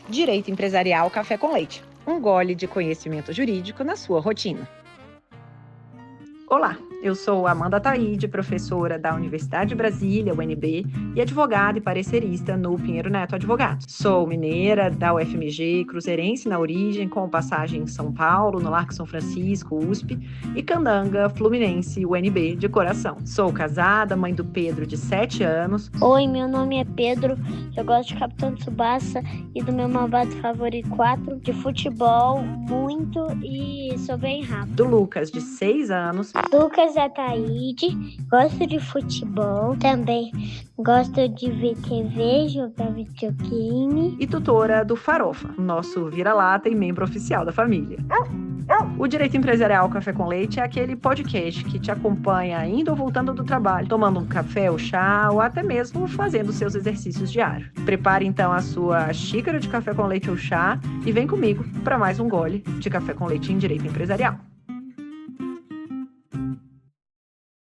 Direito Empresarial Café com Leite. Um gole de conhecimento jurídico na sua rotina. Olá, eu sou Amanda Taide, professora da Universidade de Brasília, UNB, e advogada e parecerista no Pinheiro Neto Advogados. Sou mineira da UFMG, cruzeirense na origem, com passagem em São Paulo, no Largo São Francisco, USP, e candanga fluminense, UNB, de coração. Sou casada, mãe do Pedro, de 7 anos. Oi, meu nome é Pedro, eu gosto de Capitão Tsubasa e do meu malvado favorito 4, de futebol, muito e sou bem rápido. Do Lucas, de 6 anos. Lucas Ataíde, gosto de futebol, também gosto de ver TV, jogar videogame. E tutora do Farofa, nosso vira-lata e membro oficial da família. O Direito Empresarial Café com Leite é aquele podcast que te acompanha indo ou voltando do trabalho, tomando um café ou chá, ou até mesmo fazendo seus exercícios diários. Prepare então a sua xícara de café com leite ou chá e vem comigo para mais um gole de café com leite em Direito Empresarial.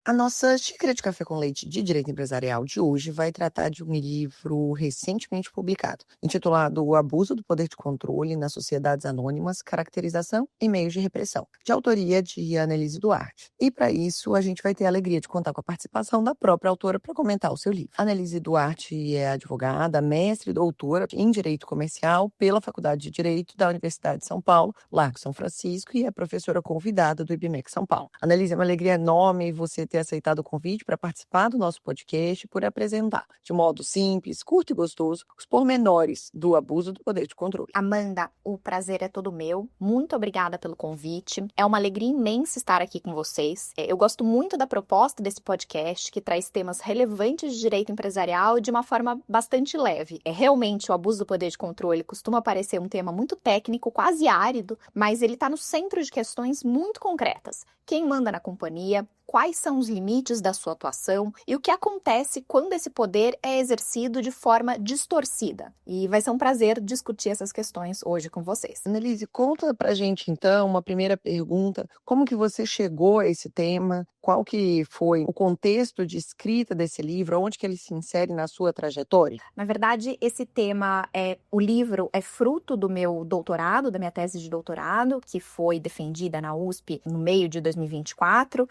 A nossa xícara de café com leite de direito empresarial de hoje vai tratar de um livro recentemente publicado, intitulado O Abuso do Poder de Controle nas Sociedades Anônimas, Caracterização e Meios de Repressão, de autoria de Annelise Duarte. E para isso, a gente vai ter a alegria de contar com a participação da própria autora para comentar o seu livro. Annelise Duarte é advogada, mestre e doutora em Direito Comercial pela Faculdade de Direito da Universidade de São Paulo, Largo São Francisco, e é professora convidada do IBMEC São Paulo. Annelise, é uma alegria enorme você ter aceitado o convite para participar do nosso podcast e por apresentar, de modo simples, curto e gostoso, os pormenores do abuso do poder de controle. Amanda, o prazer é todo meu. Muito obrigada pelo convite. É uma alegria imensa estar aqui com vocês. Eu gosto muito da proposta desse podcast, que traz temas relevantes de direito empresarial de uma forma bastante leve. Realmente, o abuso do poder de controle costuma parecer um tema muito técnico, quase árido, mas ele está no centro de questões muito concretas. Quem manda na companhia? Quais são os limites da sua atuação e o que acontece quando esse poder é exercido de forma distorcida. E vai ser um prazer discutir essas questões hoje com vocês. Annelise, conta pra gente então, uma primeira pergunta, como que você chegou a esse tema? Qual que foi o contexto de escrita desse livro? Onde que ele se insere na sua trajetória? Na verdade, esse tema, o livro é fruto do meu doutorado, da minha tese de doutorado, que foi defendida na USP no meio de 2024.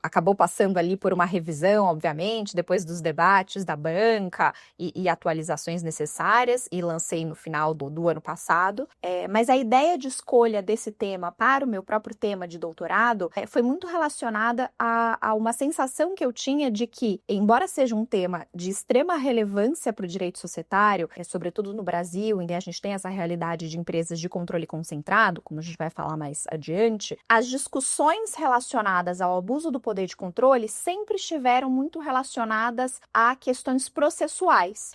Acabou passando ali por uma revisão, obviamente, depois dos debates da banca e atualizações necessárias, e lancei no final do ano passado. Mas a ideia de escolha desse tema para o meu próprio tema de doutorado foi muito relacionada a uma sensação que eu tinha de que, embora seja um tema de extrema relevância para o direito societário, sobretudo no Brasil, em que a gente tem essa realidade de empresas de controle concentrado, como a gente vai falar mais adiante, as discussões relacionadas ao abuso do poder de controle sempre estiveram muito relacionadas a questões processuais.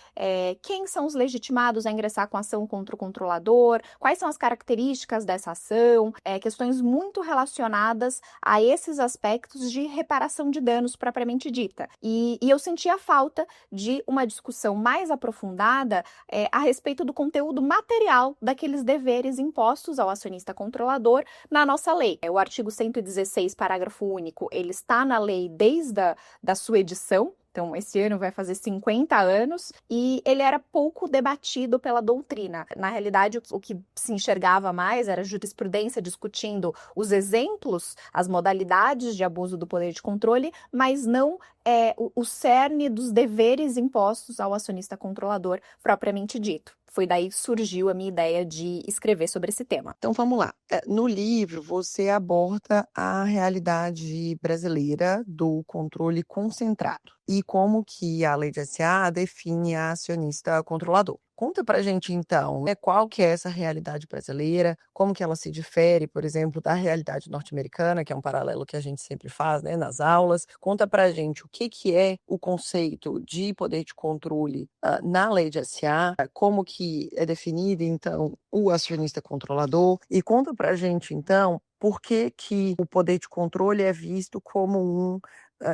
Quem são os legitimados a ingressar com ação contra o controlador? Quais são as características dessa ação? Questões muito relacionadas a esses aspectos de reparação de danos propriamente dita. E eu sentia falta de uma discussão mais aprofundada a respeito do conteúdo material daqueles deveres impostos ao acionista controlador na nossa lei. O artigo 116, parágrafo único, ele está na lei desde da sua edição. Então, esse ano vai fazer 50 anos, e ele era pouco debatido pela doutrina. Na realidade, o que se enxergava mais era a jurisprudência discutindo os exemplos, as modalidades de abuso do poder de controle, mas não o cerne dos deveres impostos ao acionista controlador propriamente dito. Foi daí que surgiu a minha ideia de escrever sobre esse tema. Então vamos lá. No livro, você aborda a realidade brasileira do controle concentrado e como que a lei de SA define a acionista controlador. Conta pra gente então, qual que é essa realidade brasileira, como que ela se difere, por exemplo, da realidade norte-americana, que é um paralelo que a gente sempre faz, nas aulas. Conta pra gente o que é o conceito de poder de controle na lei de SA, como que é definido então o acionista controlador, e conta pra gente então por que o poder de controle é visto como um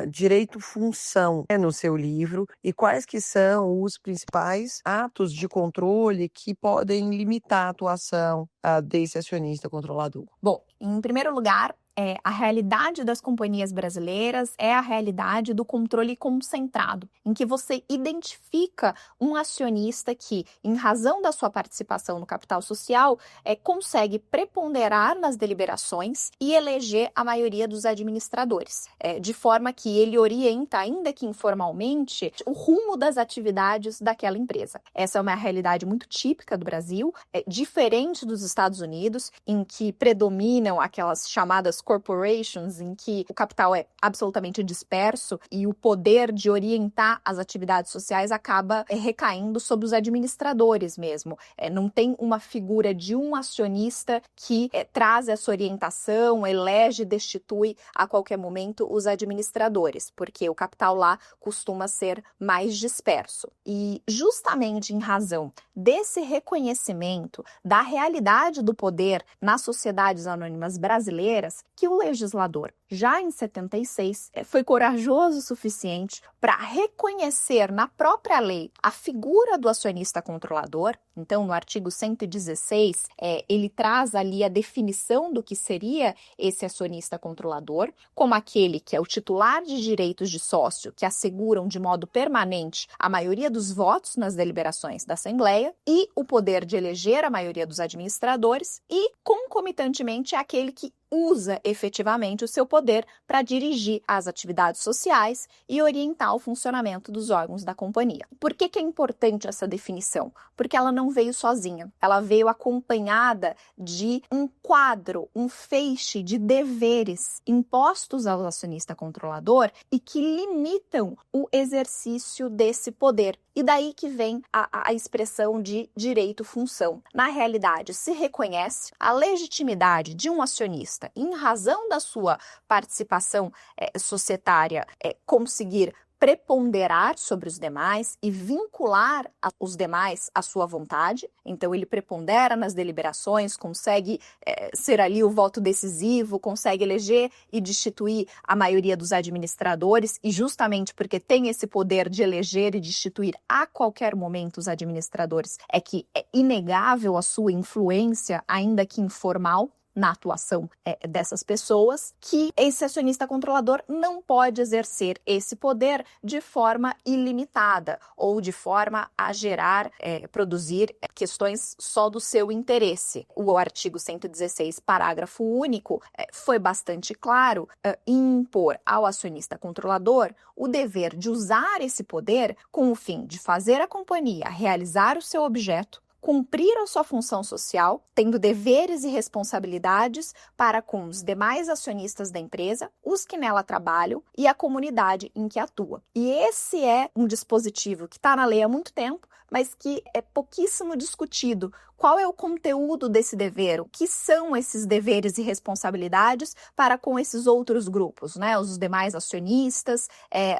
direito-função no seu livro, e quais que são os principais atos de controle que podem limitar a atuação desse acionista controlador. Bom, em primeiro lugar, a realidade das companhias brasileiras é a realidade do controle concentrado, em que você identifica um acionista que, em razão da sua participação no capital social, consegue preponderar nas deliberações e eleger a maioria dos administradores, de forma que ele orienta, ainda que informalmente, o rumo das atividades daquela empresa. Essa é uma realidade muito típica do Brasil, diferente dos Estados Unidos, em que predominam aquelas chamadas corporations, em que o capital é absolutamente disperso e o poder de orientar as atividades sociais acaba recaindo sobre os administradores mesmo. Não tem uma figura de um acionista que traz essa orientação, elege e destitui a qualquer momento os administradores, porque o capital lá costuma ser mais disperso. E justamente em razão desse reconhecimento da realidade do poder nas sociedades anônimas brasileiras, que o legislador, já em 76, foi corajoso o suficiente para reconhecer na própria lei a figura do acionista controlador. Então, no artigo 116, ele traz ali a definição do que seria esse acionista controlador, como aquele que é o titular de direitos de sócio, que asseguram de modo permanente a maioria dos votos nas deliberações da Assembleia e o poder de eleger a maioria dos administradores e, concomitantemente, é aquele que usa efetivamente o seu poder para dirigir as atividades sociais e orientar o funcionamento dos órgãos da companhia. Por que é importante essa definição? Porque ela não veio sozinha, ela veio acompanhada de um quadro, um feixe de deveres impostos ao acionista controlador e que limitam o exercício desse poder. E daí que vem a expressão de direito-função. Na realidade, se reconhece a legitimidade de um acionista, em razão da sua participação societária, conseguir preponderar sobre os demais e vincular os demais à sua vontade. Então, ele prepondera nas deliberações, consegue ser ali o voto decisivo, consegue eleger e destituir a maioria dos administradores, e justamente porque tem esse poder de eleger e destituir a qualquer momento os administradores, é que é inegável a sua influência, ainda que informal, na atuação dessas pessoas, que esse acionista controlador não pode exercer esse poder de forma ilimitada ou de forma a gerar, produzir questões só do seu interesse. O artigo 116, parágrafo único, foi bastante claro em impor ao acionista controlador o dever de usar esse poder com o fim de fazer a companhia realizar o seu objeto, cumprir a sua função social, tendo deveres e responsabilidades para com os demais acionistas da empresa, os que nela trabalham e a comunidade em que atua. E esse é um dispositivo que está na lei há muito tempo, mas que é pouquíssimo discutido. Qual é o conteúdo desse dever? O que são esses deveres e responsabilidades para com esses outros grupos, né? Os demais acionistas,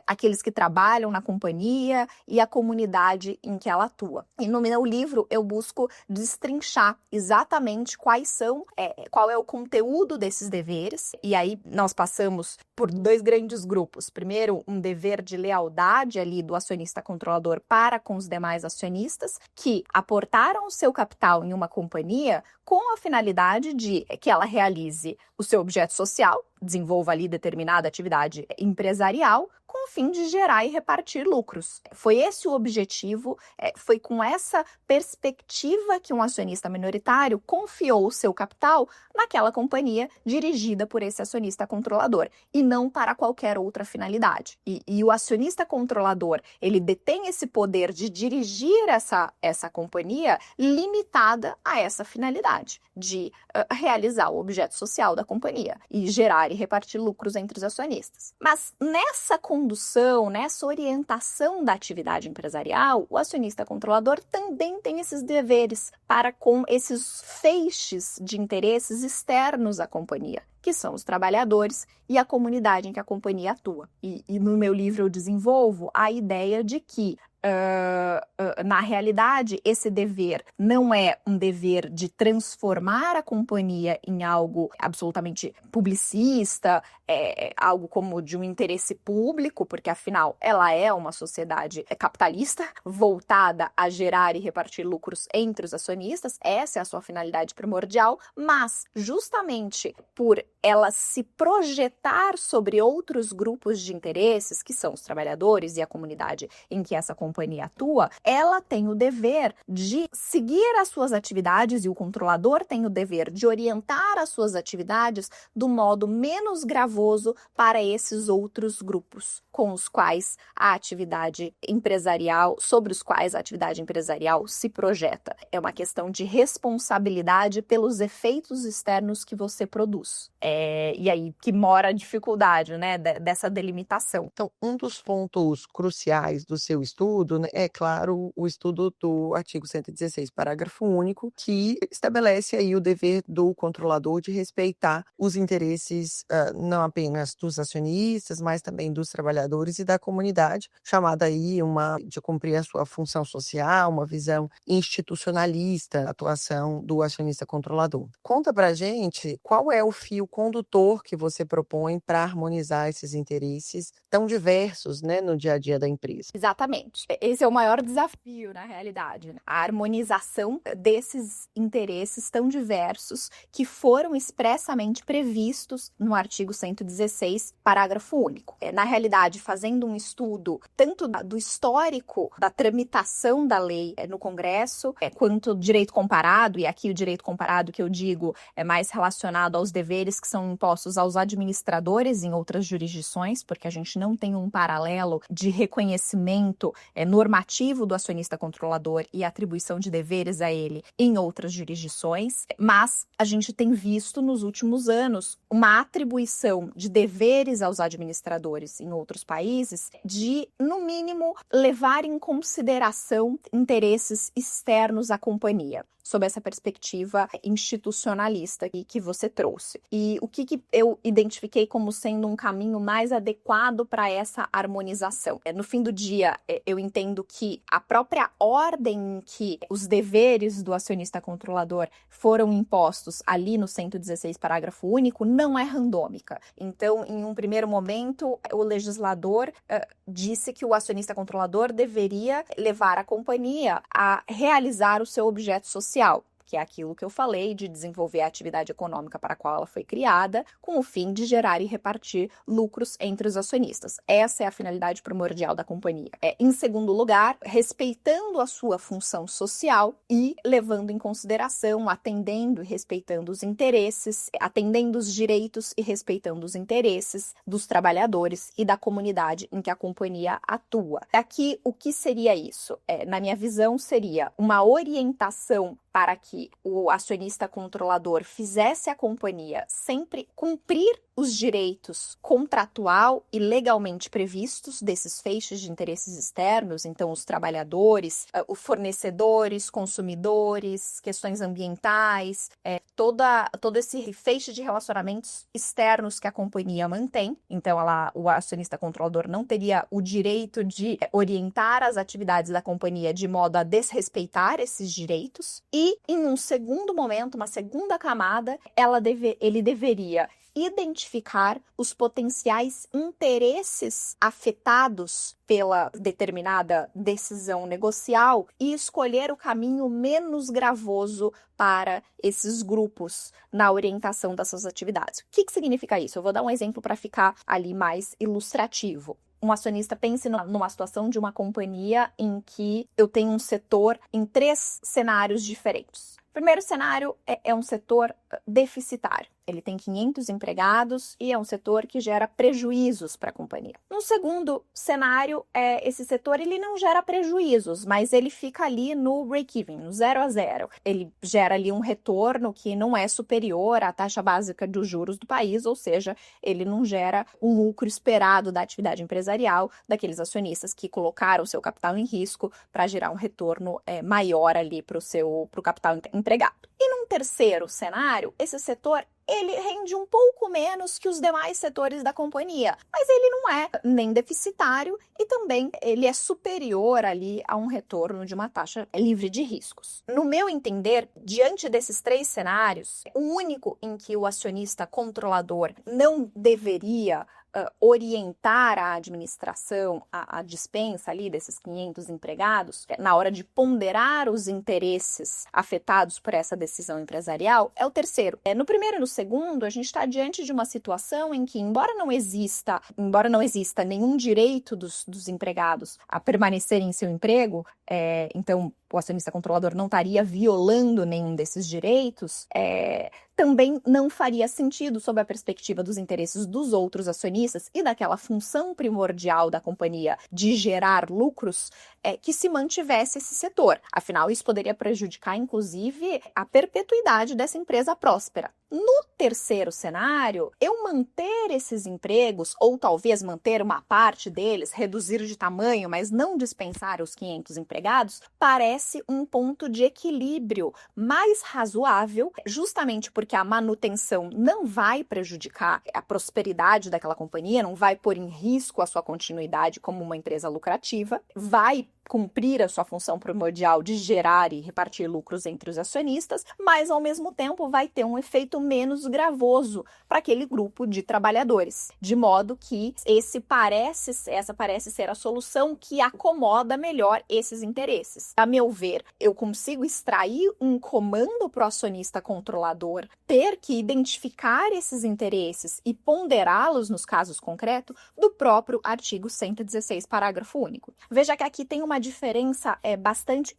aqueles que trabalham na companhia e a comunidade em que ela atua. E no meu livro eu busco destrinchar exatamente qual é o conteúdo desses deveres. E aí nós passamos por dois grandes grupos. Primeiro, um dever de lealdade ali do acionista controlador para com os demais acionistas que aportaram o seu capital em uma companhia com a finalidade de que ela realize o seu objeto social, desenvolva ali determinada atividade empresarial, com o fim de gerar e repartir lucros. Foi esse o objetivo, foi com essa perspectiva que um acionista minoritário confiou o seu capital naquela companhia dirigida por esse acionista controlador, e não para qualquer outra finalidade. E o acionista controlador, ele detém esse poder de dirigir essa companhia limitada a essa finalidade, de realizar o objeto social da companhia e gerar e repartir lucros entre os acionistas. Mas nessa condução, nessa orientação da atividade empresarial, o acionista controlador também tem esses deveres para com esses feixes de interesses externos à companhia, que são os trabalhadores e a comunidade em que a companhia atua. E no meu livro eu desenvolvo a ideia de que na realidade, esse dever não é um dever de transformar a companhia em algo absolutamente publicista, algo como de um interesse público, porque afinal ela é uma sociedade capitalista voltada a gerar e repartir lucros entre os acionistas, essa é a sua finalidade primordial, mas justamente por ela se projetar sobre outros grupos de interesses, que são os trabalhadores e a comunidade em que essa companhia atua, ela tem o dever de seguir as suas atividades e o controlador tem o dever de orientar as suas atividades do modo menos gravoso para esses outros grupos com os quais a atividade empresarial, sobre os quais a atividade empresarial se projeta. É uma questão de responsabilidade pelos efeitos externos que você produz. E aí que mora a dificuldade, né, dessa delimitação. Então, um dos pontos cruciais do seu estudo, né, é claro, o estudo do artigo 116, parágrafo único, que estabelece aí o dever do controlador de respeitar os interesses não apenas dos acionistas, mas também dos trabalhadores e da comunidade, chamada aí de cumprir a sua função social, uma visão institucionalista da atuação do acionista controlador. Conta pra gente qual é o fio condutor que você propõe para harmonizar esses interesses tão diversos, né, no dia a dia da empresa. Exatamente. Esse é o maior desafio, na realidade, né? A harmonização desses interesses tão diversos que foram expressamente previstos no artigo 116, parágrafo único. Na realidade, fazendo um estudo tanto do histórico da tramitação da lei no Congresso, quanto do direito comparado, e aqui o direito comparado que eu digo é mais relacionado aos deveres que são impostos aos administradores em outras jurisdições, porque a gente não tem um paralelo de reconhecimento normativo do acionista controlador e atribuição de deveres a ele em outras jurisdições, mas a gente tem visto nos últimos anos uma atribuição de deveres aos administradores em outros países de, no mínimo, levar em consideração interesses externos à companhia, sob essa perspectiva institucionalista que você trouxe. E o que eu identifiquei como sendo um caminho mais adequado para essa harmonização? No fim do dia, eu entendo que a própria ordem em que os deveres do acionista controlador foram impostos ali no 116, parágrafo único, não é randômica. Então, em um primeiro momento, o legislador disse que o acionista controlador deveria levar a companhia a realizar o seu objeto social, que é aquilo que eu falei de desenvolver a atividade econômica para a qual ela foi criada, com o fim de gerar e repartir lucros entre os acionistas. Essa é a finalidade primordial da companhia. Em segundo lugar, respeitando a sua função social e levando em consideração, atendendo e respeitando os interesses, atendendo os direitos e respeitando os interesses dos trabalhadores e da comunidade em que a companhia atua. Aqui, o que seria isso? Na minha visão, seria uma orientação para que o acionista controlador fizesse a companhia sempre cumprir os direitos contratual e legalmente previstos desses feixes de interesses externos, então os trabalhadores, os fornecedores, consumidores, questões ambientais, todo esse feixe de relacionamentos externos que a companhia mantém. Então o acionista controlador não teria o direito de orientar as atividades da companhia de modo a desrespeitar esses direitos. E em um segundo momento, uma segunda camada, ele deveria identificar os potenciais interesses afetados pela determinada decisão negocial e escolher o caminho menos gravoso para esses grupos na orientação das suas atividades. O que significa isso? Eu vou dar um exemplo para ficar ali mais ilustrativo. Um acionista pense numa situação de uma companhia em que eu tenho um setor em 3 cenários diferentes. O primeiro cenário é um setor deficitário. Ele tem 500 empregados e é um setor que gera prejuízos para a companhia. No segundo cenário, esse setor ele não gera prejuízos, mas ele fica ali no break-even, no 0 a 0. Ele gera ali um retorno que não é superior à taxa básica dos juros do país, ou seja, ele não gera o lucro esperado da atividade empresarial daqueles acionistas que colocaram o seu capital em risco para gerar um retorno maior ali para o capital empregado. E num terceiro cenário, esse setor ele rende um pouco menos que os demais setores da companhia, mas ele não é nem deficitário e também ele é superior ali a um retorno de uma taxa livre de riscos. No meu entender, diante desses 3 cenários, o único em que o acionista controlador não deveria orientar a administração, a dispensa ali desses 500 empregados, na hora de ponderar os interesses afetados por essa decisão empresarial, é o terceiro. No primeiro e no segundo, a gente está diante de uma situação em que, embora não exista nenhum direito dos empregados a permanecer em seu emprego, então o acionista controlador não estaria violando nenhum desses direitos, também não faria sentido sob a perspectiva dos interesses dos outros acionistas e daquela função primordial da companhia de gerar lucros, que se mantivesse esse setor. Afinal, isso poderia prejudicar, inclusive, a perpetuidade dessa empresa próspera. No terceiro cenário, eu manter esses empregos, ou talvez manter uma parte deles, reduzir de tamanho, mas não dispensar os 500 empregados, parece um ponto de equilíbrio mais razoável, justamente porque a manutenção não vai prejudicar a prosperidade daquela companhia, não vai pôr em risco a sua continuidade como uma empresa lucrativa, vai cumprir a sua função primordial de gerar e repartir lucros entre os acionistas, mas ao mesmo tempo vai ter um efeito menos gravoso para aquele grupo de trabalhadores, de modo que essa parece ser a solução que acomoda melhor esses interesses. A meu ver, eu consigo extrair um comando para o acionista controlador ter que identificar esses interesses e ponderá-los nos casos concretos do próprio artigo 116, parágrafo único. Veja que aqui tem uma diferença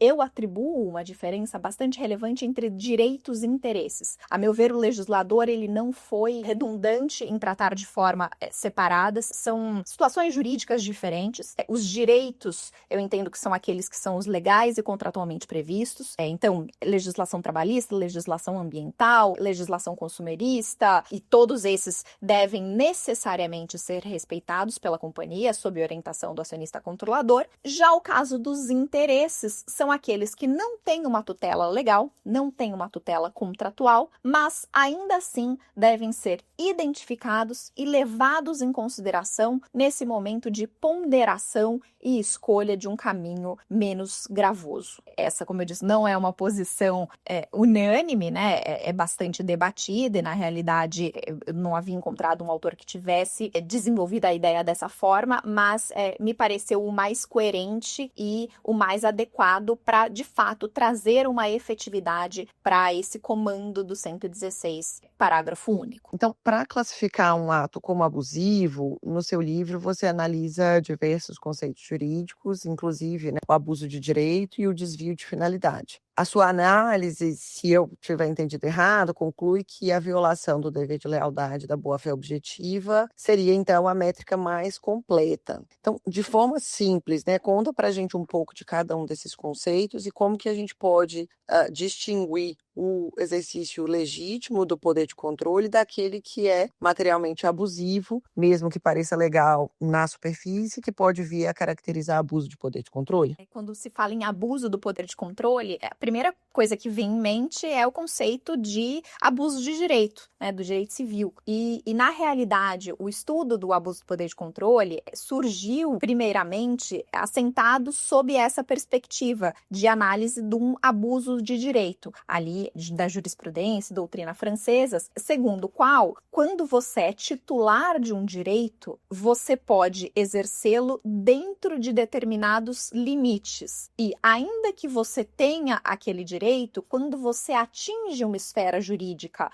eu atribuo uma diferença bastante relevante entre direitos e interesses. A meu ver, o legislador ele não foi redundante em tratar de forma separadas, são situações jurídicas diferentes. Os direitos, eu entendo que são aqueles que são os legais e contratualmente previstos. Então, legislação trabalhista, legislação ambiental, legislação consumerista, e todos esses devem necessariamente ser respeitados pela companhia sob orientação do acionista controlador. Já o caso dos interesses são aqueles que não têm uma tutela legal, não têm uma tutela contratual, mas ainda assim devem ser identificados e levados em consideração nesse momento de ponderação e escolha de um caminho menos gravoso. Essa, como eu disse, não é uma posição unânime, né? É bastante debatida e, na realidade, eu não havia encontrado um autor que tivesse desenvolvido a ideia dessa forma, mas me pareceu o mais coerente e o mais adequado para, de fato, trazer uma efetividade para esse comando do 116, parágrafo único. Então, para classificar um ato como abusivo, no seu livro você analisa diversos conceitos jurídicos, inclusive, né, o abuso de direito e o desvio de finalidade. A sua análise, se eu tiver entendido errado, conclui que a violação do dever de lealdade da boa-fé objetiva seria, então, a métrica mais completa. Então, de forma simples, né, conta para a gente um pouco de cada um desses conceitos e como que a gente pode distinguir o exercício legítimo do poder de controle daquele que é materialmente abusivo, mesmo que pareça legal na superfície, que pode vir a caracterizar abuso de poder de controle. Quando se fala em abuso do poder de controle, a primeira coisa que vem em mente é o conceito de abuso de direito, né, do direito civil. E na realidade, o estudo do abuso do poder de controle surgiu, primeiramente, assentado sob essa perspectiva de análise de um abuso de direito, ali da jurisprudência e doutrina francesas, segundo o qual, quando você é titular de um direito, você pode exercê-lo dentro de determinados limites. E ainda que você tenha aquele direito, quando você atinge uma esfera jurídica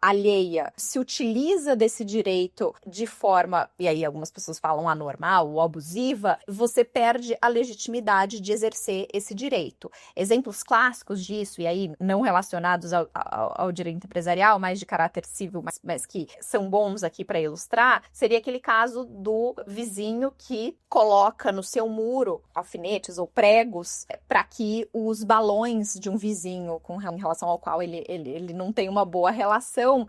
alheia, se utiliza desse direito de forma, e aí algumas pessoas falam anormal ou abusiva, você perde a legitimidade de exercer esse direito. Exemplos clássicos disso, e aí não relacionados ao direito empresarial, mas de caráter civil, mas que são bons aqui para ilustrar, seria aquele caso do vizinho que coloca no seu muro alfinetes ou pregos para que os balões de um vizinho em relação ao qual ele não tem uma boa relação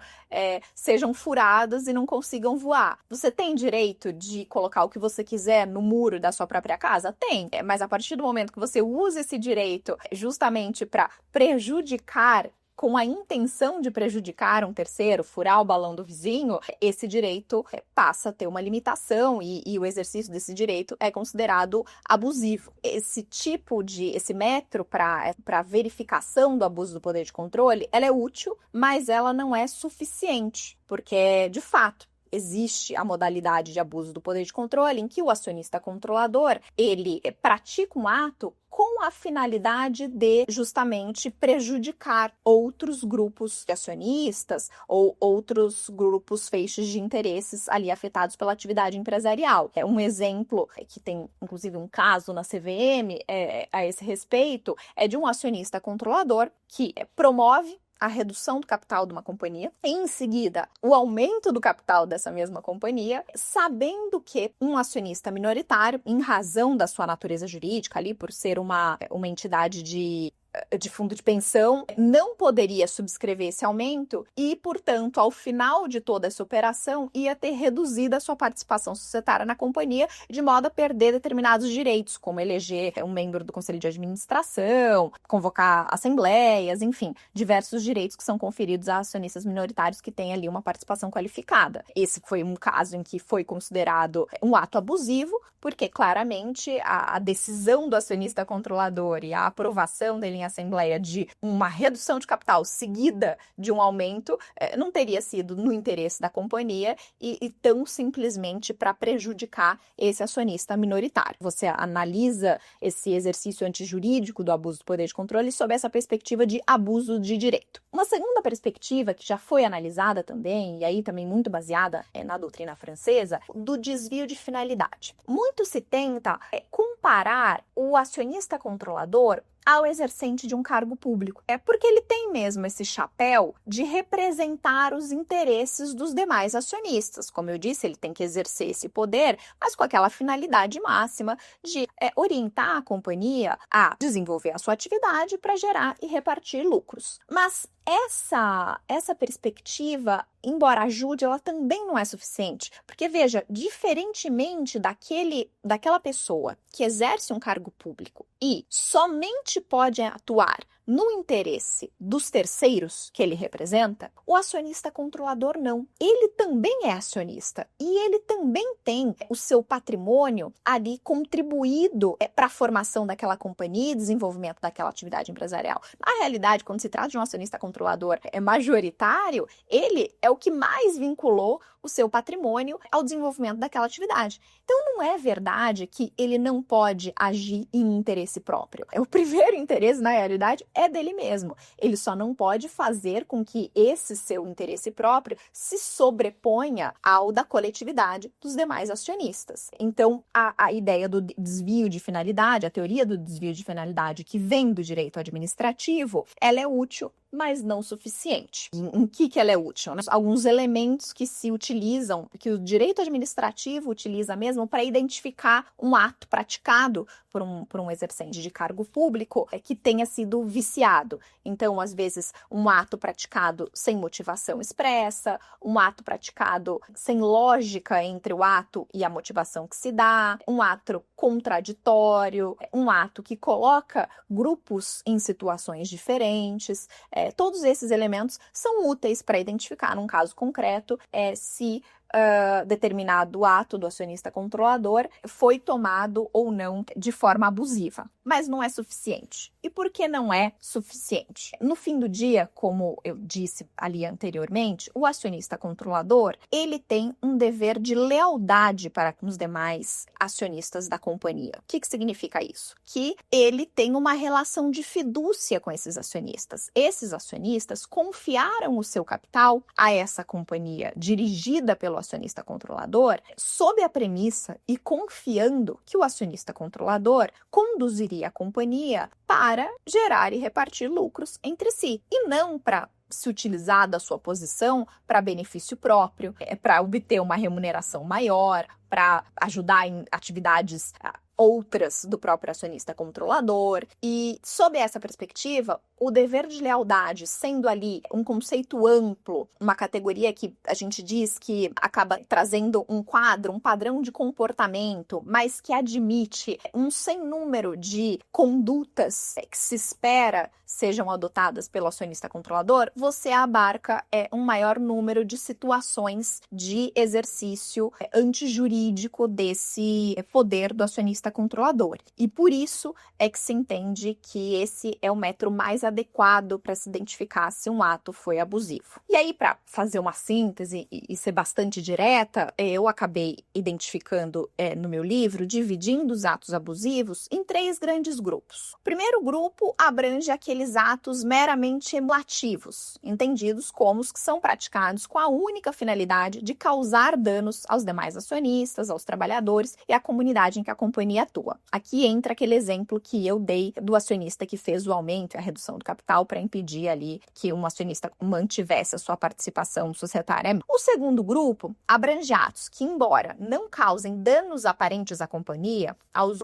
sejam furados e não consigam voar. Você tem direito de colocar o que você quiser no muro da sua própria casa? Tem, mas a partir do momento que você usa esse direito justamente para prejudicar com a intenção de prejudicar um terceiro, furar o balão do vizinho, esse direito passa a ter uma limitação e o exercício desse direito é considerado abusivo. Esse metro para verificação do abuso do poder de controle, ela é útil, mas ela não é suficiente, porque, de fato, existe a modalidade de abuso do poder de controle em que o acionista controlador, ele pratica um ato com a finalidade de justamente prejudicar outros grupos de acionistas ou outros grupos feixes de interesses ali afetados pela atividade empresarial. Um exemplo, que tem inclusive um caso na CVM a esse respeito, é de um acionista controlador que promove a redução do capital de uma companhia, e em seguida o aumento do capital dessa mesma companhia, sabendo que um acionista minoritário, em razão da sua natureza jurídica ali, por ser uma entidade de fundo de pensão, não poderia subscrever esse aumento e, portanto, ao final de toda essa operação, ia ter reduzido a sua participação societária na companhia, de modo a perder determinados direitos, como eleger um membro do conselho de administração, convocar assembleias, enfim, diversos direitos que são conferidos a acionistas minoritários que têm ali uma participação qualificada. Esse foi um caso em que foi considerado um ato abusivo, porque claramente a decisão do acionista controlador e a aprovação dele em assembleia de uma redução de capital seguida de um aumento não teria sido no interesse da companhia e tão simplesmente para prejudicar esse acionista minoritário. Você analisa esse exercício antijurídico do abuso do poder de controle sob essa perspectiva de abuso de direito. Uma segunda perspectiva que já foi analisada também, e aí também muito baseada na doutrina francesa, do desvio de finalidade. Muito se tenta comparar o acionista controlador ao exercente de um cargo público. Porque ele tem mesmo esse chapéu de representar os interesses dos demais acionistas. Como eu disse, ele tem que exercer esse poder, mas com aquela finalidade máxima de orientar a companhia a desenvolver a sua atividade para gerar e repartir lucros. Mas essa perspectiva, embora ajude, ela também não é suficiente. Porque, veja, diferentemente daquela pessoa que exerce um cargo público e somente pode atuar no interesse dos terceiros que ele representa, o acionista controlador não. Ele também é acionista e ele também tem o seu patrimônio ali contribuído para a formação daquela companhia e desenvolvimento daquela atividade empresarial. Na realidade, quando se trata de um acionista controlador majoritário, ele é o que mais vinculou o seu patrimônio ao desenvolvimento daquela atividade. Então, não é verdade que ele não pode agir em interesse próprio. O primeiro interesse, na realidade, é dele mesmo. Ele só não pode fazer com que esse seu interesse próprio se sobreponha ao da coletividade dos demais acionistas. Então, a ideia do desvio de finalidade, a teoria do desvio de finalidade que vem do direito administrativo, ela é útil, mas não suficiente. Em que ela é útil? Alguns elementos que se utilizam, que o direito administrativo utiliza mesmo para identificar um ato praticado por um exercente de cargo público que tenha sido viciado. Então, às vezes, um ato praticado sem motivação expressa, um ato praticado sem lógica entre o ato e a motivação que se dá, um ato contraditório, um ato que coloca grupos em situações diferentes. Todos esses elementos são úteis para identificar, num caso concreto, se determinado ato do acionista controlador foi tomado ou não de forma abusiva. Mas não é suficiente. E por que não é suficiente? No fim do dia, como eu disse ali anteriormente, o acionista controlador, ele tem um dever de lealdade para com os demais acionistas da companhia. O que significa isso? Que ele tem uma relação de fidúcia com esses acionistas. Esses acionistas confiaram o seu capital a essa companhia dirigida pelo acionista controlador, sob a premissa e confiando que o acionista controlador conduziria a companhia para gerar e repartir lucros entre si, e não para se utilizar da sua posição para benefício próprio, para obter uma remuneração maior, para ajudar em atividades outras do próprio acionista controlador. E, sob essa perspectiva, o dever de lealdade, sendo ali um conceito amplo, uma categoria que a gente diz que acaba trazendo um quadro, um padrão de comportamento, mas que admite um sem número de condutas que se espera sejam adotadas pelo acionista controlador, você abarca um maior número de situações de exercício antijurídico desse poder do acionista controlador. E por isso é que se entende que esse é o método mais adequado para se identificar se um ato foi abusivo. E aí, para fazer uma síntese e ser bastante direta, eu acabei identificando no meu livro, dividindo os atos abusivos em 3 grandes grupos. O primeiro grupo abrange aqueles atos meramente emulativos, entendidos como os que são praticados com a única finalidade de causar danos aos demais acionistas, aos trabalhadores e à comunidade em que a companhia atua. Aqui entra aquele exemplo que eu dei do acionista que fez o aumento e a redução do capital para impedir ali que um acionista mantivesse a sua participação societária. O segundo grupo abrange atos que, embora não causem danos aparentes à companhia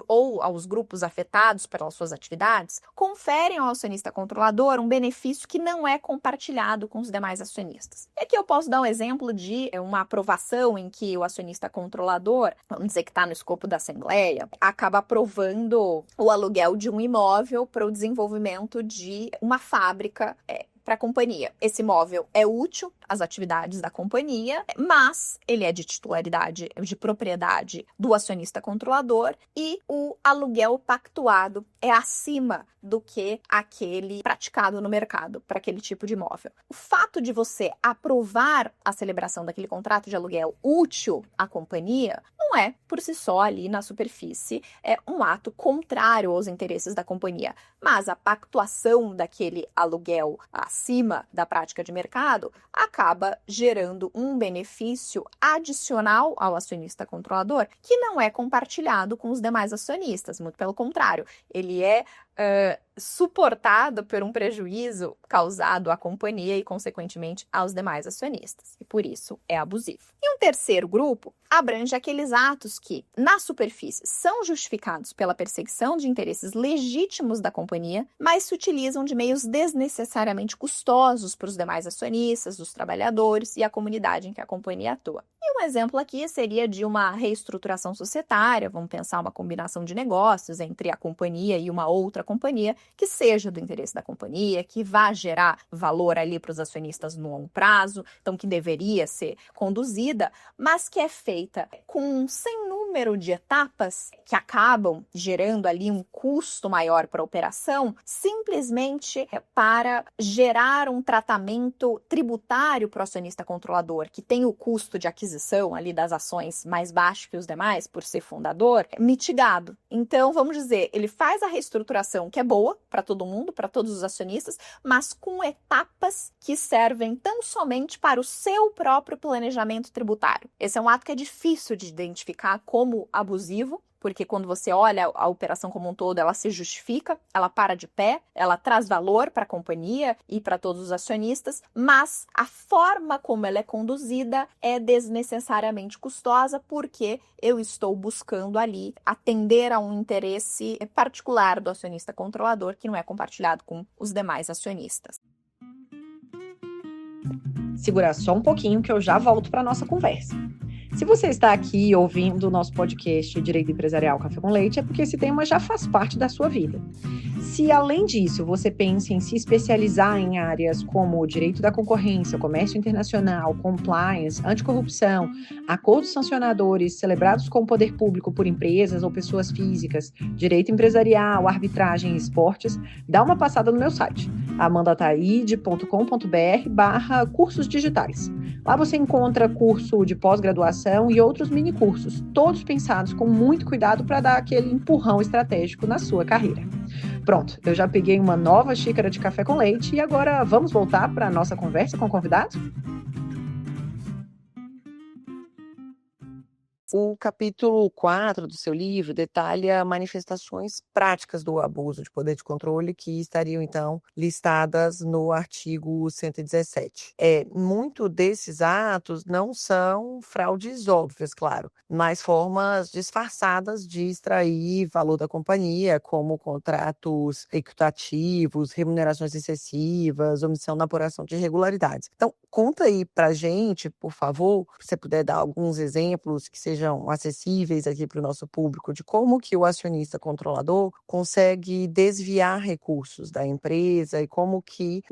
ou aos grupos afetados pelas suas atividades, conferem ao acionista controlador um benefício que não é compartilhado com os demais acionistas. E aqui eu posso dar um exemplo de uma aprovação em que o acionista controlador, vamos dizer que está no escopo da Assembleia, acaba aprovando o aluguel de um imóvel para o desenvolvimento de uma fábrica para a companhia. Esse imóvel é útil às atividades da companhia, mas ele é de titularidade, de propriedade do acionista controlador e o aluguel pactuado é acima do que aquele praticado no mercado para aquele tipo de imóvel. O fato de você aprovar a celebração daquele contrato de aluguel útil à companhia não é, por si só, ali na superfície, um ato contrário aos interesses da companhia, mas a pactuação daquele aluguel acima da prática de mercado acaba gerando um benefício adicional ao acionista controlador que não é compartilhado com os demais acionistas, muito pelo contrário, ele é suportado por um prejuízo causado à companhia e, consequentemente, aos demais acionistas. E, por isso, é abusivo. E um terceiro grupo abrange aqueles atos que, na superfície, são justificados pela perseguição de interesses legítimos da companhia, mas se utilizam de meios desnecessariamente custosos para os demais acionistas, os trabalhadores e a comunidade em que a companhia atua. E um exemplo aqui seria de uma reestruturação societária, vamos pensar uma combinação de negócios entre a companhia e uma outra companhia, que seja do interesse da companhia, que vá gerar valor ali para os acionistas no longo prazo, então que deveria ser conduzida, mas que é feita com um sem número de etapas que acabam gerando ali um custo maior para a operação, simplesmente para gerar um tratamento tributário para o acionista controlador, que tem o custo de aquisição ali das ações mais baixo que os demais, por ser fundador, mitigado. Então, vamos dizer, ele faz a reestruturação que é boa para todo mundo, para todos os acionistas, mas com etapas que servem tão somente para o seu próprio planejamento tributário. Esse é um ato que é difícil de identificar como abusivo, porque quando você olha a operação como um todo, ela se justifica, ela para de pé, ela traz valor para a companhia e para todos os acionistas, mas a forma como ela é conduzida é desnecessariamente custosa, porque eu estou buscando ali atender a um interesse particular do acionista controlador que não é compartilhado com os demais acionistas. Segura só um pouquinho que eu já volto para a nossa conversa. Se você está aqui ouvindo o nosso podcast Direito Empresarial Café com Leite, é porque esse tema já faz parte da sua vida. Se, além disso, você pensa em se especializar em áreas como o direito da concorrência, comércio internacional, compliance, anticorrupção, acordos sancionadores celebrados com o poder público por empresas ou pessoas físicas, direito empresarial, arbitragem e esportes, dá uma passada no meu site, amandataide.com.br/cursos digitais. Lá você encontra curso de pós-graduação e outros mini-cursos, todos pensados com muito cuidado para dar aquele empurrão estratégico na sua carreira. Pronto, eu já peguei uma nova xícara de café com leite e agora vamos voltar para a nossa conversa com o convidado? O capítulo 4 do seu livro detalha manifestações práticas do abuso de poder de controle que estariam, então, listadas no artigo 117. Muito desses atos não são fraudes óbvias, claro, mas formas disfarçadas de extrair valor da companhia, como contratos equitativos, remunerações excessivas, omissão na apuração de irregularidades. Então, conta aí pra gente, por favor, se você puder dar alguns exemplos que sejam acessíveis aqui para o nosso público, de como que o acionista controlador consegue desviar recursos da empresa e como que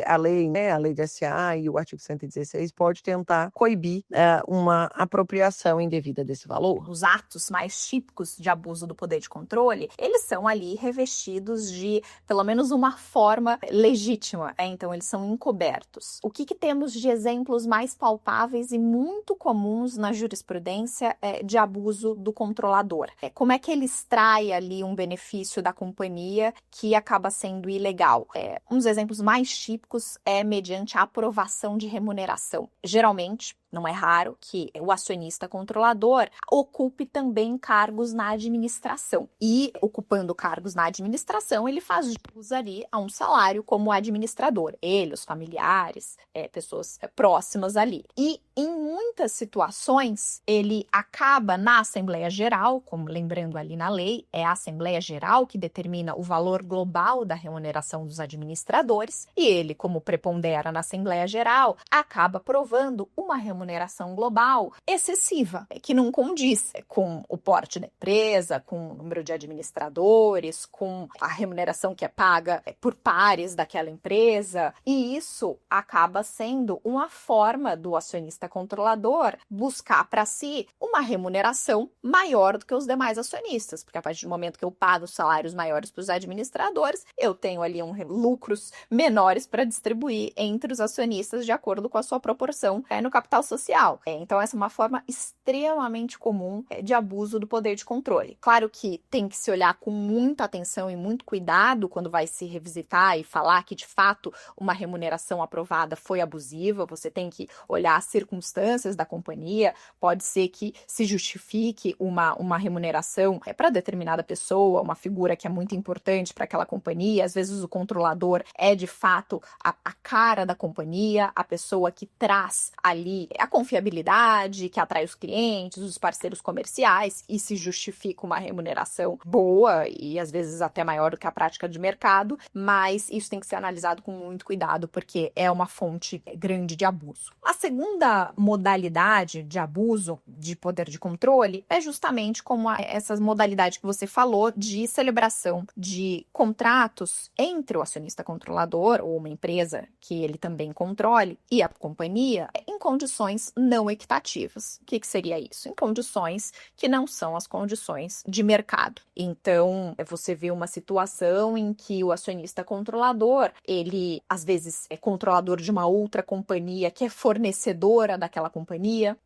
a lei de SA e o artigo 116 pode tentar coibir uma apropriação indevida desse valor. Os atos mais típicos de abuso do poder de controle, eles são ali revestidos de, pelo menos, uma forma legítima, então eles são encobertos. O que temos de exemplos mais palpáveis e muito comuns na jurisprudência de abuso do controlador? Como é que ele extrai ali um benefício da companhia que acaba sendo ilegal? Um dos exemplos mais típicos é mediante a aprovação de remuneração. Geralmente, não é raro que o acionista controlador ocupe também cargos na administração. E, ocupando cargos na administração, ele faz jus ali a um salário como administrador. Ele, os familiares, pessoas próximas ali. E, em muitas situações, ele acaba na Assembleia Geral, como lembrando ali na lei, é a Assembleia Geral que determina o valor global da remuneração dos administradores, e ele, como prepondera na Assembleia Geral, acaba aprovando uma remuneração global excessiva, que não condiz com o porte da empresa, com o número de administradores, com a remuneração que é paga por pares daquela empresa, e isso acaba sendo uma forma do acionista controlador buscar para si uma remuneração maior do que os demais acionistas, porque a partir do momento que eu pago salários maiores para os administradores, eu tenho ali lucros menores para distribuir entre os acionistas de acordo com a sua proporção no capital social. Então essa é uma forma extremamente comum de abuso do poder de controle. Claro que tem que se olhar com muita atenção e muito cuidado quando vai se revisitar e falar que de fato uma remuneração aprovada foi abusiva, você tem que olhar as circunstâncias da companhia, pode ser que se justifique uma remuneração para determinada pessoa, uma figura que é muito importante para aquela companhia, às vezes o controlador é de fato a cara da companhia, a pessoa que traz ali a confiabilidade, que atrai os clientes, os parceiros comerciais, e se justifica uma remuneração boa e às vezes até maior do que a prática de mercado, mas isso tem que ser analisado com muito cuidado porque é uma fonte grande de abuso. A segunda modalidade de abuso de poder de controle é justamente como essas modalidades que você falou de celebração de contratos entre o acionista controlador ou uma empresa que ele também controle e a companhia em condições não equitativas. O que seria isso? Em condições que não são as condições de mercado. Então, você vê uma situação em que o acionista controlador, ele às vezes é controlador de uma outra companhia que é fornecedora daquela companhia,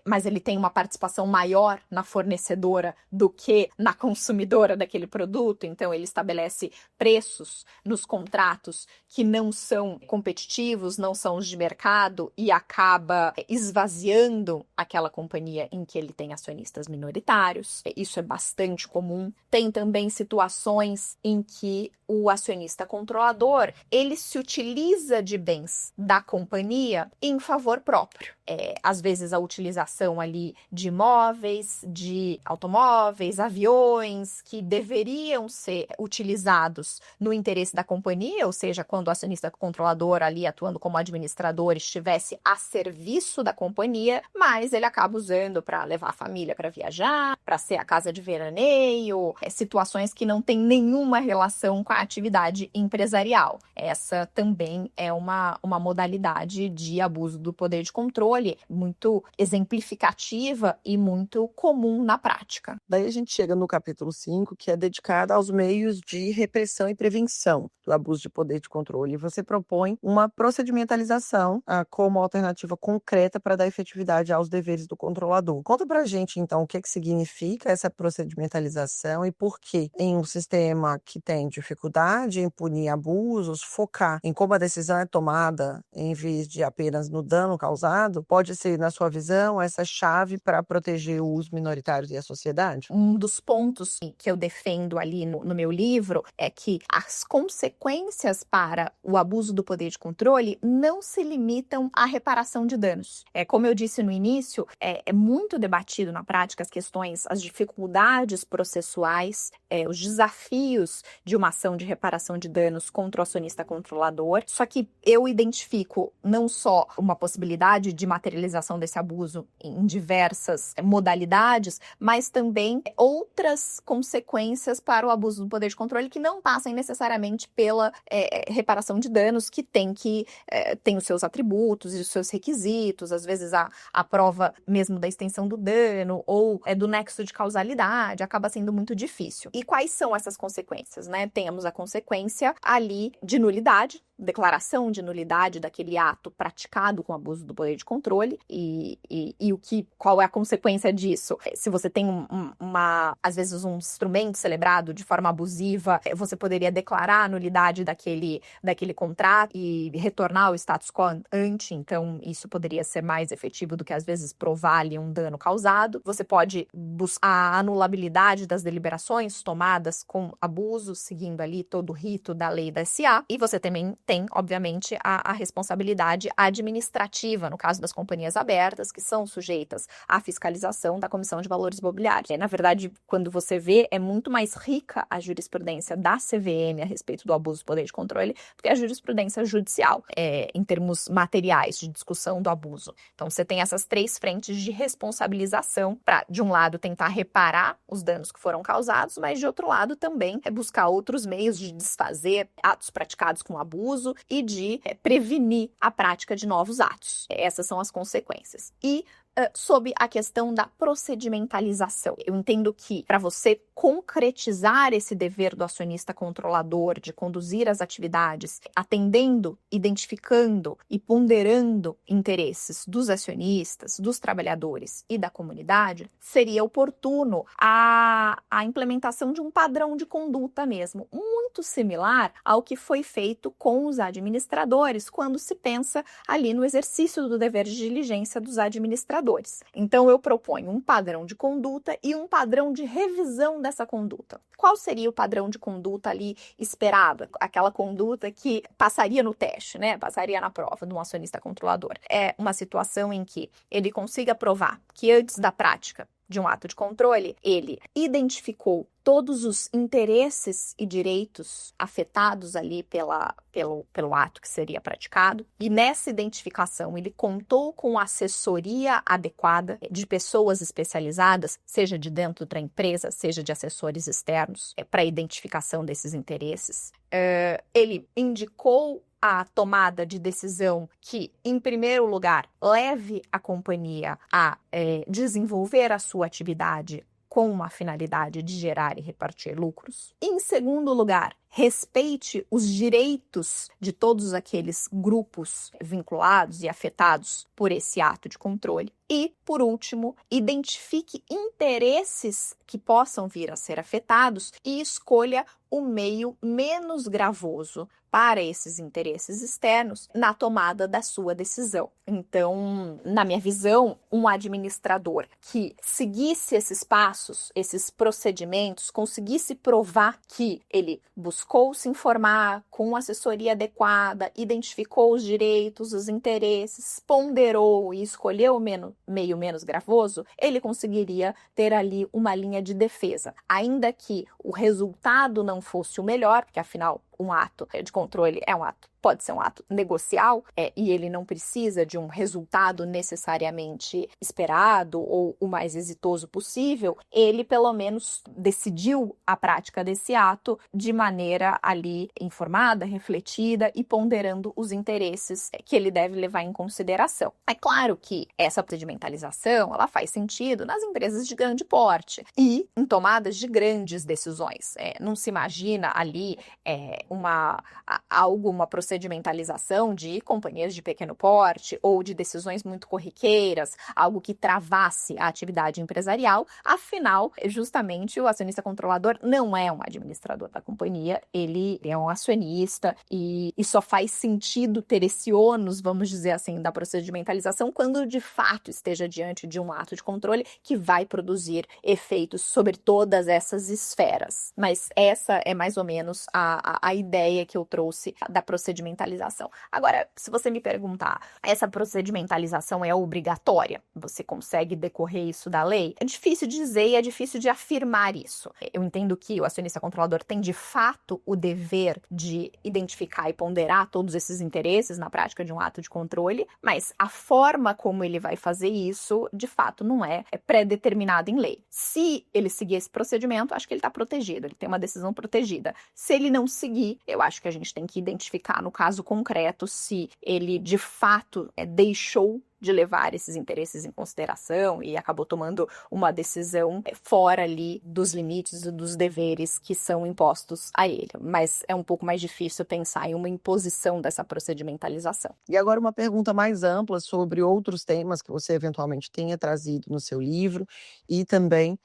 mas ele tem uma participação maior na fornecedora do que na consumidora daquele produto, então ele estabelece preços nos contratos que não são competitivos, não são os de mercado e acaba esvaziando aquela companhia em que ele tem acionistas minoritários. Isso é bastante comum. Tem também situações em que o acionista controlador, ele se utiliza de bens da companhia em favor próprio. Às vezes a utilização ali de imóveis, de automóveis, aviões, que deveriam ser utilizados no interesse da companhia, ou seja, quando o acionista controlador ali atuando como administrador estivesse a serviço da companhia, mas ele acaba usando para levar a família para viajar, para ser a casa de veraneio, situações que não têm nenhuma relação com a atividade empresarial. Essa também é uma modalidade de abuso do poder de controle muito exemplificativa e muito comum na prática. Daí a gente chega no capítulo 5, que é dedicado aos meios de repressão e prevenção do abuso de poder de controle. E você propõe uma procedimentalização como alternativa concreta para dar efetividade aos deveres do controlador. Conta pra gente, então, o que significa essa procedimentalização e por que, em um sistema que tem dificuldade em punir abusos, focar em como a decisão é tomada, em vez de apenas no dano causado pode ser, na sua visão, essa chave para proteger os minoritários e a sociedade? Um dos pontos que eu defendo ali no meu livro é que as consequências para o abuso do poder de controle não se limitam à reparação de danos. Como eu disse no início, é muito debatido na prática as questões, as dificuldades processuais, os desafios de uma ação de reparação de danos contra o acionista controlador. Só que eu identifico não só uma possibilidade de materialização desse abuso em diversas modalidades, mas também outras consequências para o abuso do poder de controle que não passem necessariamente pela reparação de danos, que tem os seus atributos e os seus requisitos, às vezes a prova mesmo da extensão do dano ou do nexo de causalidade acaba sendo muito difícil. E quais são essas consequências, né? Temos a consequência ali de nulidade, declaração de nulidade daquele ato praticado com abuso do poder de controle e qual é a consequência disso? Se você tem às vezes um instrumento celebrado de forma abusiva, você poderia declarar a nulidade daquele contrato e retornar ao status quo ante, então isso poderia ser mais efetivo do que às vezes provar ali um dano causado. Você pode buscar a anulabilidade das deliberações tomadas com abuso, seguindo ali todo o rito da lei da SA, e você também tem, obviamente, a responsabilidade administrativa, no caso das companhias abertas, que são sujeitas à fiscalização da Comissão de Valores Imobiliários. Na verdade, quando você vê, é muito mais rica a jurisprudência da CVM a respeito do abuso do poder de controle do que a jurisprudência judicial, em termos materiais de discussão do abuso. Então, você tem essas três frentes de responsabilização para, de um lado, tentar reparar os danos que foram causados, mas, de outro lado, também buscar outros meios de desfazer atos praticados com abuso e de prevenir a prática de novos atos. Essas são as consequências. E sob a questão da procedimentalização. Eu entendo que para você concretizar esse dever do acionista controlador de conduzir as atividades, atendendo, identificando e ponderando interesses dos acionistas, dos trabalhadores e da comunidade, seria oportuno a implementação de um padrão de conduta mesmo, muito similar ao que foi feito com os administradores quando se pensa ali no exercício do dever de diligência dos administradores. Então, eu proponho um padrão de conduta e um padrão de revisão dessa conduta. Qual seria o padrão de conduta ali esperado? Aquela conduta que passaria no teste, né? Passaria na prova de um acionista controlador. É uma situação em que ele consiga provar que antes da prática de um ato de controle, ele identificou todos os interesses e direitos afetados ali pelo ato que seria praticado, e nessa identificação ele contou com assessoria adequada de pessoas especializadas, seja de dentro da empresa, seja de assessores externos, para a identificação desses interesses. Ele indicou a tomada de decisão que, em primeiro lugar, leve a companhia a desenvolver a sua atividade com uma finalidade de gerar e repartir lucros. Em segundo lugar, respeite os direitos de todos aqueles grupos vinculados e afetados por esse ato de controle. E, por último, identifique interesses que possam vir a ser afetados e escolha o meio menos gravoso para esses interesses externos na tomada da sua decisão. Então, na minha visão, um administrador que seguisse esses passos, esses procedimentos, conseguisse provar que ele buscou se informar com assessoria adequada, identificou os direitos, os interesses, ponderou e escolheu o meio menos gravoso, ele conseguiria ter ali uma linha de defesa. Ainda que o resultado não fosse o melhor, porque afinal um ato de controle pode ser um ato negocial, e ele não precisa de um resultado necessariamente esperado ou o mais exitoso possível, ele pelo menos decidiu a prática desse ato de maneira ali informada, refletida e ponderando os interesses que ele deve levar em consideração. É claro que essa procedimentalização, ela faz sentido nas empresas de grande porte e em tomadas de grandes decisões. Não se imagina ali uma procedimentalização de companhias de pequeno porte ou de decisões muito corriqueiras, algo que travasse a atividade empresarial. Afinal, justamente o acionista controlador não é um administrador da companhia, ele é um acionista e só faz sentido ter esse ônus, vamos dizer assim, da procedimentalização quando de fato esteja diante de um ato de controle que vai produzir efeitos sobre todas essas esferas. Mas essa é mais ou menos a ideia que eu trouxe da procedimentalização. Agora, se você me perguntar, essa procedimentalização é obrigatória? Você consegue decorrer isso da lei? É difícil dizer e é difícil de afirmar isso. Eu entendo que o acionista controlador tem de fato o dever de identificar e ponderar todos esses interesses na prática de um ato de controle, mas a forma como ele vai fazer isso, de fato, não é pré-determinada em lei. Se ele seguir esse procedimento, acho que ele está protegido, ele tem uma decisão protegida. Se ele não seguir, eu acho que a gente tem que identificar no caso concreto se ele de fato deixou de levar esses interesses em consideração e acabou tomando uma decisão fora ali dos limites e dos deveres que são impostos a ele. Mas é um pouco mais difícil pensar em uma imposição dessa procedimentalização. E agora uma pergunta mais ampla sobre outros temas que você eventualmente tenha trazido no seu livro e também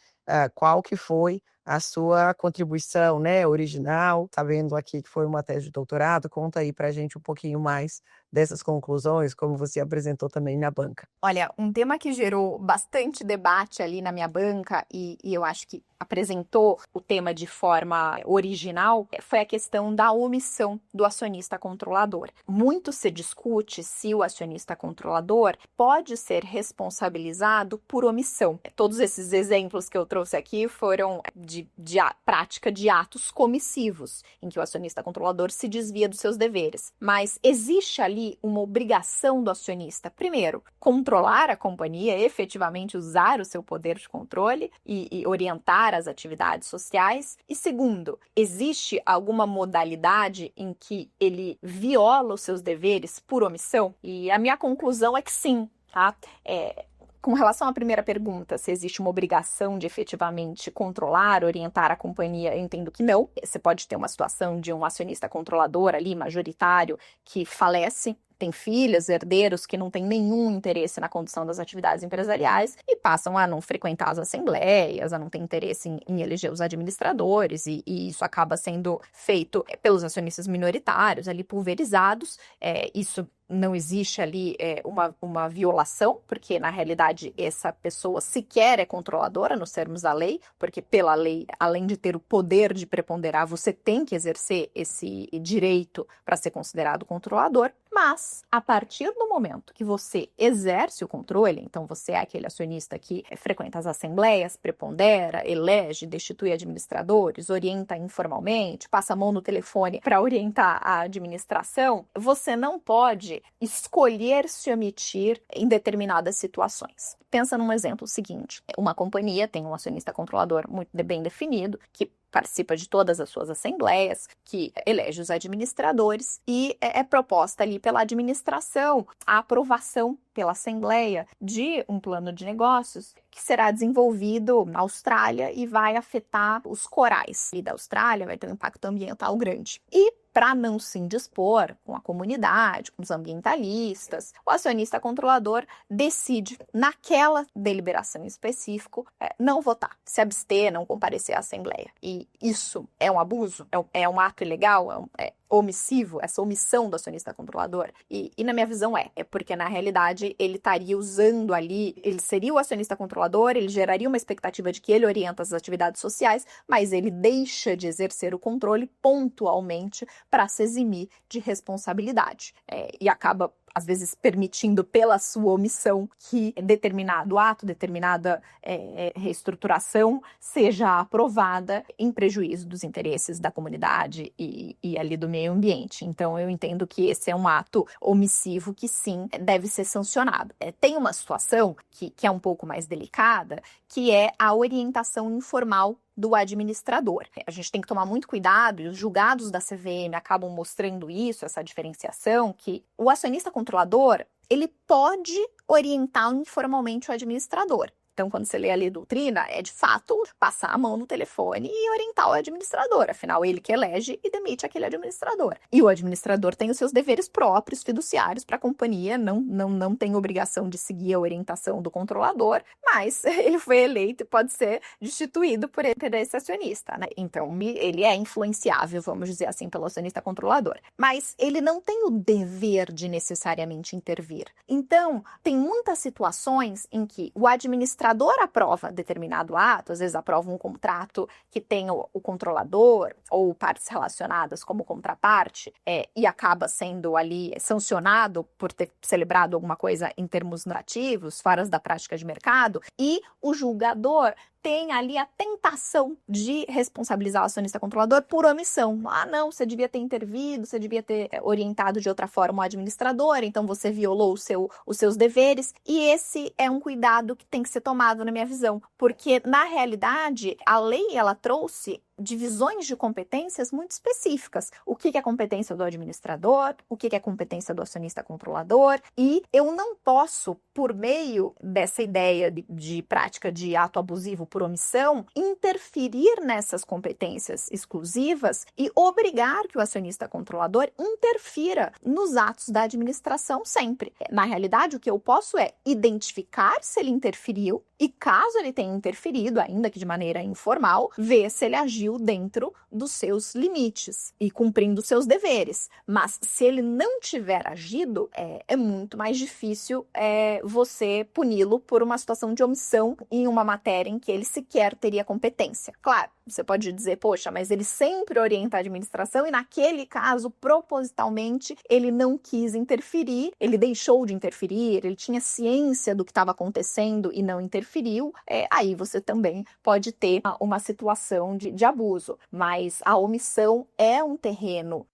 qual que foi a sua contribuição, né, original, sabendo aqui que foi uma tese de doutorado. Conta aí pra gente um pouquinho mais dessas conclusões, como você apresentou também na banca. Olha, um tema que gerou bastante debate ali na minha banca e eu acho que apresentou o tema de forma original foi a questão da omissão do acionista controlador. Muito se discute se o acionista controlador pode ser responsabilizado por omissão. Todos esses exemplos que eu trouxe aqui foram de prática de atos comissivos, em que o acionista controlador se desvia dos seus deveres. Mas existe ali uma obrigação do acionista, primeiro, controlar a companhia, efetivamente usar o seu poder de controle e orientar as atividades sociais. E segundo, existe alguma modalidade em que ele viola os seus deveres por omissão? E a minha conclusão é que sim, tá? Com relação à primeira pergunta, se existe uma obrigação de efetivamente controlar, orientar a companhia, eu entendo que não. Você pode ter uma situação de um acionista controlador ali, majoritário, que falece, tem filhos, herdeiros que não têm nenhum interesse na condução das atividades empresariais e passam a não frequentar as assembleias, a não ter interesse em eleger os administradores, e isso acaba sendo feito pelos acionistas minoritários, ali pulverizados. Isso não existe ali uma violação, porque na realidade essa pessoa sequer é controladora nos termos da lei, porque pela lei, além de ter o poder de preponderar, você tem que exercer esse direito para ser considerado controlador. Mas, a partir do momento que você exerce o controle, então você é aquele acionista que frequenta as assembleias, prepondera, elege, destitui administradores, orienta informalmente, passa a mão no telefone para orientar a administração, você não pode escolher se omitir em determinadas situações. Pensa num exemplo seguinte: uma companhia tem um acionista controlador muito bem definido, que participa de todas as suas assembleias, que elege os administradores e é proposta ali pela administração a aprovação pela assembleia de um plano de negócios que será desenvolvido na Austrália e vai afetar os corais ali da Austrália, vai ter um impacto ambiental grande. E para não se indispor com a comunidade, com os ambientalistas, o acionista controlador decide, naquela deliberação em específico, não votar, se abster, não comparecer à Assembleia. E isso é um abuso? É um ato ilegal? É omissivo, essa omissão do acionista controlador? E na minha visão é porque na realidade ele estaria usando ali, ele seria o acionista controlador, ele geraria uma expectativa de que ele orienta as atividades sociais, mas ele deixa de exercer o controle pontualmente para se eximir de responsabilidade. E acaba, às vezes, permitindo pela sua omissão que determinado ato, determinada reestruturação seja aprovada em prejuízo dos interesses da comunidade e ali do meio ambiente. Então, eu entendo que esse é um ato omissivo que, sim, deve ser sancionado. Tem uma situação que é um pouco mais delicada, que é a orientação informal do administrador. A gente tem que tomar muito cuidado, e os julgados da CVM acabam mostrando isso, essa diferenciação, que o acionista controlador, ele pode orientar informalmente o administrador. Então, quando você lê ali doutrina, é de fato passar a mão no telefone e orientar o administrador. Afinal, ele que elege e demite aquele administrador. E o administrador tem os seus deveres próprios, fiduciários para a companhia, não tem obrigação de seguir a orientação do controlador, mas ele foi eleito e pode ser destituído por esse acionista, né? Então, ele é influenciável, vamos dizer assim, pelo acionista controlador. Mas ele não tem o dever de necessariamente intervir. Então, tem muitas situações em que o administrador aprova determinado ato, às vezes aprova um contrato que tem o controlador ou partes relacionadas como contraparte, e acaba sendo ali sancionado por ter celebrado alguma coisa em termos nativos, fora da prática de mercado, e o julgador tem ali a tentação de responsabilizar o acionista controlador por omissão. Não, você devia ter intervido, você devia ter orientado de outra forma o administrador, então você violou os seus deveres, e esse é um cuidado que tem que ser tomado na minha visão, porque na realidade a lei ela trouxe divisões de competências muito específicas. O que é competência do administrador, o que é competência do acionista controlador, e eu não posso, por meio dessa ideia de prática de ato abusivo por omissão, interferir nessas competências exclusivas e obrigar que o acionista controlador interfira nos atos da administração sempre. Na realidade, o que eu posso é identificar se ele interferiu e, caso ele tenha interferido, ainda que de maneira informal, ver se ele agiu dentro dos seus limites e cumprindo seus deveres. Mas se ele não tiver agido, é muito mais difícil você puni-lo por uma situação de omissão em uma matéria em que ele sequer teria competência. Claro, você pode dizer, poxa, mas ele sempre orienta a administração e naquele caso, propositalmente, ele não quis interferir, ele deixou de interferir, ele tinha ciência do que estava acontecendo e não interferiu, aí você também pode ter uma situação de abuso. Mas a omissão é um terreno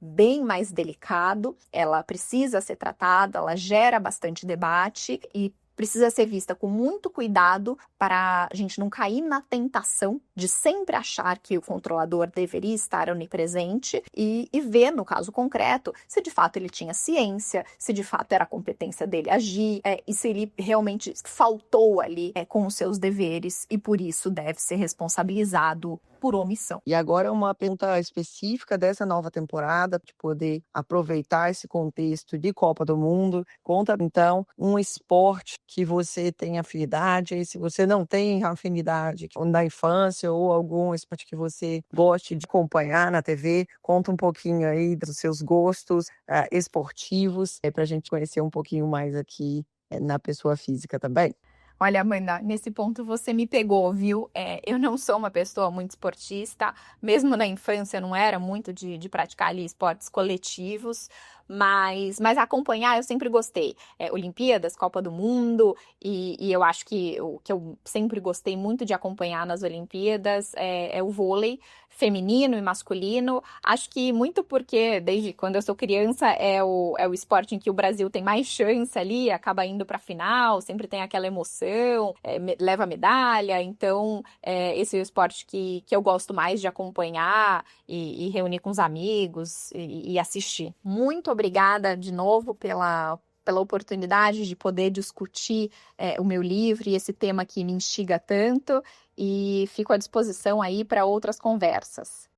bem mais delicado, ela precisa ser tratada, ela gera bastante debate e precisa ser vista com muito cuidado para a gente não cair na tentação de sempre achar que o controlador deveria estar onipresente e ver, no caso concreto, se de fato ele tinha ciência, se de fato era a competência dele agir, e se ele realmente faltou ali com os seus deveres e por isso deve ser responsabilizado por omissão. E agora uma pergunta específica dessa nova temporada, de poder aproveitar esse contexto de Copa do Mundo. Conta, então, um esporte que você tem afinidade, e se você não tem afinidade da infância ou algum esporte que você goste de acompanhar na TV, conta um pouquinho aí dos seus gostos esportivos, para a gente conhecer um pouquinho mais aqui na pessoa física também. Olha, Amanda, nesse ponto você me pegou, viu? Eu não sou uma pessoa muito esportista, mesmo na infância não era muito de praticar ali esportes coletivos, mas acompanhar eu sempre gostei. Olimpíadas, Copa do Mundo, e eu acho que o que eu sempre gostei muito de acompanhar nas Olimpíadas é o vôlei feminino e masculino. Acho que muito porque, desde quando eu sou criança, é o esporte em que o Brasil tem mais chance ali, acaba indo para a final, sempre tem aquela emoção, leva medalha. Então, esse é o esporte que eu gosto mais de acompanhar e reunir com os amigos e assistir. Muito obrigada de novo pela oportunidade de poder discutir o meu livro e esse tema que me instiga tanto, e fico à disposição aí para outras conversas.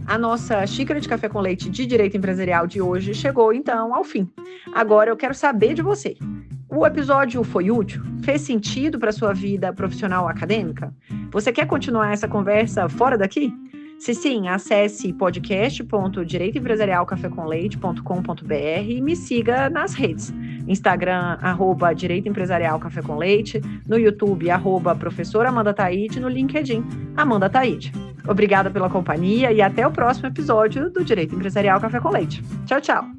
A nossa xícara de café com leite de direito empresarial de hoje chegou, então, ao fim. Agora eu quero saber de você. O episódio foi útil? Fez sentido para a sua vida profissional ou acadêmica? Você quer continuar essa conversa fora daqui? Se sim, acesse podcast.direitoempresarialcafécomleite.com.br e me siga nas redes. Instagram, @Direito Empresarial Café com Leite, no YouTube, @Professora Amanda Taide, no LinkedIn, Amanda Taide. Obrigada pela companhia e até o próximo episódio do Direito Empresarial Café com Leite. Tchau, tchau!